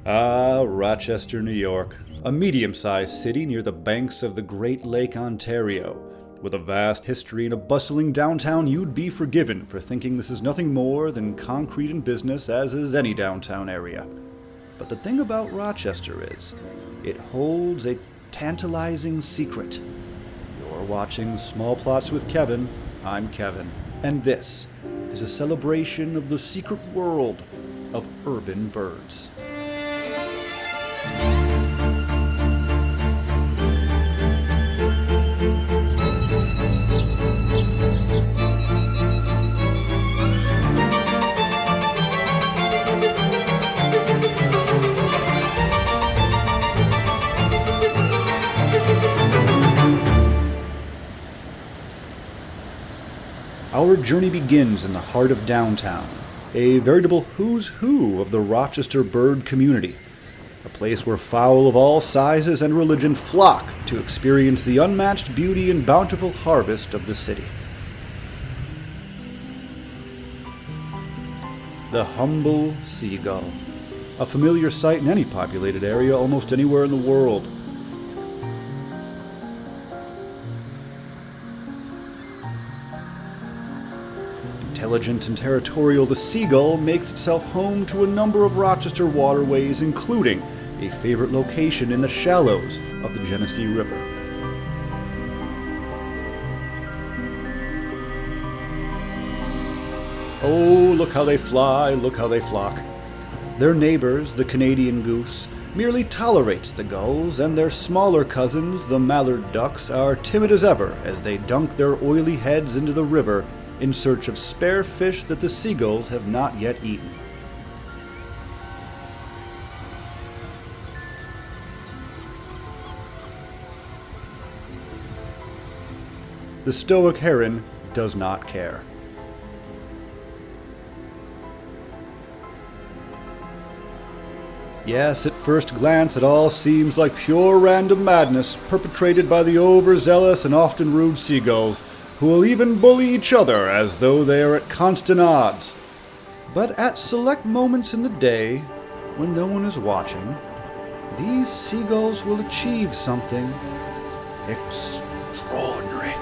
Ah, Rochester, New York. A medium-sized city near the banks of the Great Lake, Ontario. With a vast history and a bustling downtown, you'd be forgiven for thinking this is nothing more than concrete and business, as is any downtown area. But the thing about Rochester is, it holds a tantalizing secret. You're watching Small Plots with Kevin. I'm Kevin. And this is a celebration of the secret world of urban birds. Our journey begins in the heart of downtown, a veritable who's who of the Rochester bird community, a place where fowl of all sizes and religion flock to experience the unmatched beauty and bountiful harvest of the city. The humble seagull, a familiar sight in any populated area almost anywhere in the world. Intelligent and territorial, the seagull makes itself home to a number of Rochester waterways, including a favorite location in the shallows of the Genesee River. Oh, look how they fly, look how they flock. Their neighbors, the Canadian goose, merely tolerates the gulls, and their smaller cousins, the mallard ducks, are timid as ever as they dunk their oily heads into the river in search of spare fish that the seagulls have not yet eaten. The stoic heron does not care. Yes, at first glance it all seems like pure random madness perpetrated by the overzealous and often rude seagulls, who will even bully each other as though they are at constant odds. But at select moments in the day, when no one is watching, these seagulls will achieve something extraordinary.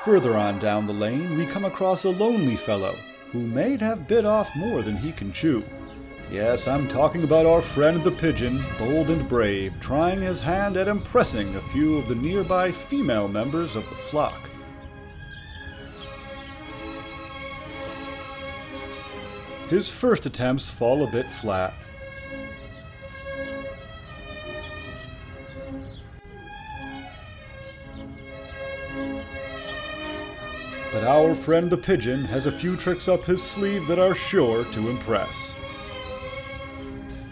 Further on down the lane, we come across a lonely fellow who may have bit off more than he can chew. Yes, I'm talking about our friend the pigeon, bold and brave, trying his hand at impressing a few of the nearby female members of the flock. His first attempts fall a bit flat. But our friend the pigeon has a few tricks up his sleeve that are sure to impress.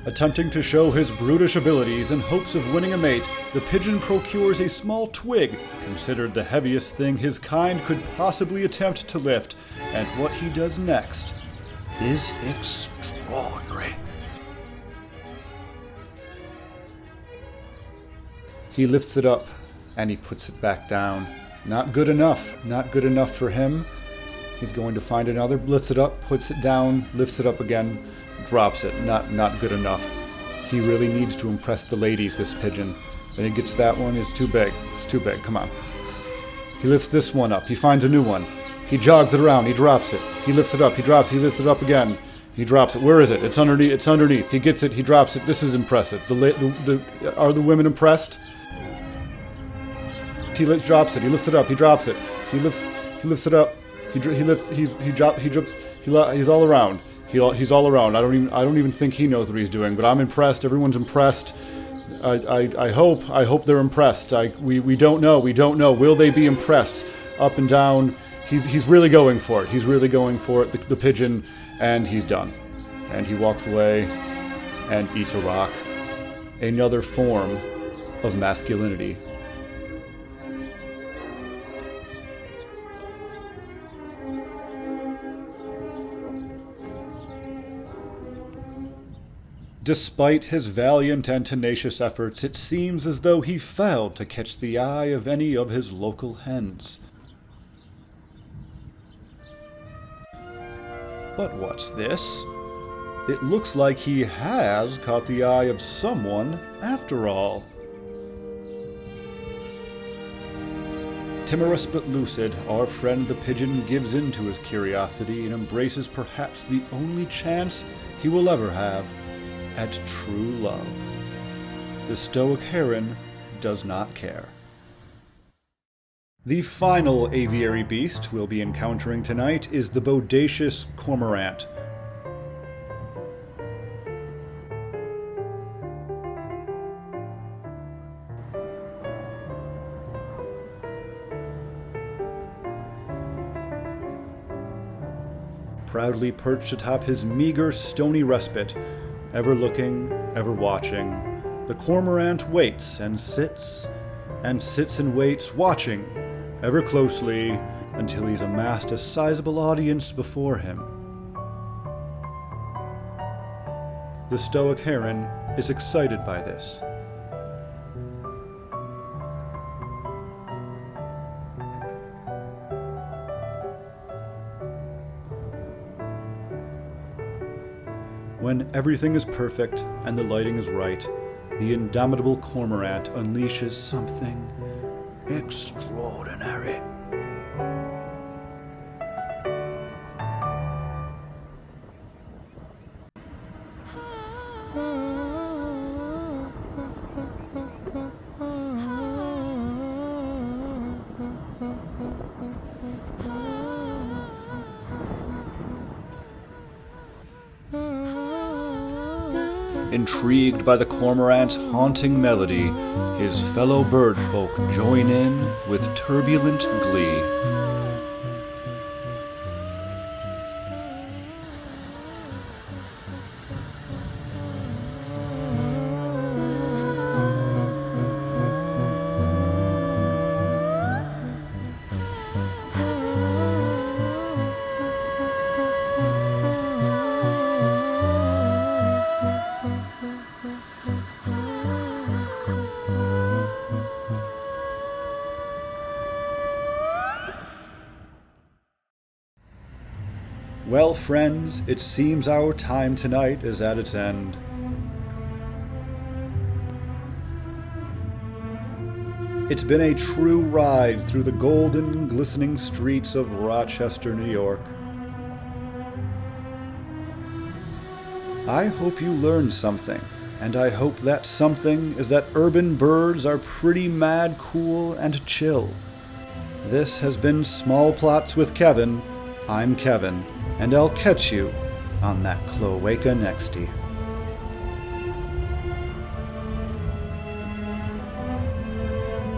Attempting to show his brutish abilities in hopes of winning a mate, the pigeon procures a small twig, considered the heaviest thing his kind could possibly attempt to lift, and what he does next is extraordinary. He lifts it up, and he puts it back down. Not good enough. Not good enough for him. He's going to find another, lifts it up, puts it down, lifts it up again, drops it. Not good enough. He really needs to impress the ladies, this pigeon. Then he gets that one, it's too big. It's too big, come on. He lifts this one up, he finds a new one. He jogs it around, he drops it. He lifts it up, he drops it, he lifts it up again. He drops it. Where is it? It's underneath. He gets it, he drops it. This is impressive. Are the women impressed? He drops it. He lifts it up. He drops it. He lifts it up. He jumps. He's all around. He's all around. I don't even think he knows what he's doing, but I'm impressed. Everyone's impressed. I hope they're impressed. We don't know. Will they be impressed? Up and down. He's really going for it. He's really going for it. The pigeon, and he's done. And he walks away and eats a rock. Another form of masculinity. Despite his valiant and tenacious efforts, it seems as though he failed to catch the eye of any of his local hens. But what's this? It looks like he has caught the eye of someone after all. Timorous but lucid, our friend the pigeon gives in to his curiosity and embraces perhaps the only chance he will ever have at true love. The stoic heron does not care. The final aviary beast we'll be encountering tonight is the bodacious cormorant. Proudly perched atop his meager, stony respite, ever looking, ever watching, the cormorant waits and sits and waits, watching ever closely until he's amassed a sizable audience before him. The stoic heron is excited by this. When everything is perfect and the lighting is right, the indomitable cormorant unleashes something extraordinary. Intrigued by the cormorant's haunting melody, his fellow bird folk join in with turbulent glee. Well, friends, it seems our time tonight is at its end. It's been a true ride through the golden and glistening streets of Rochester, New York. I hope you learned something, and I hope that something is that urban birds are pretty mad cool and chill. This has been Small Plots with Kevin. I'm Kevin, and I'll catch you on that cloaca nexty.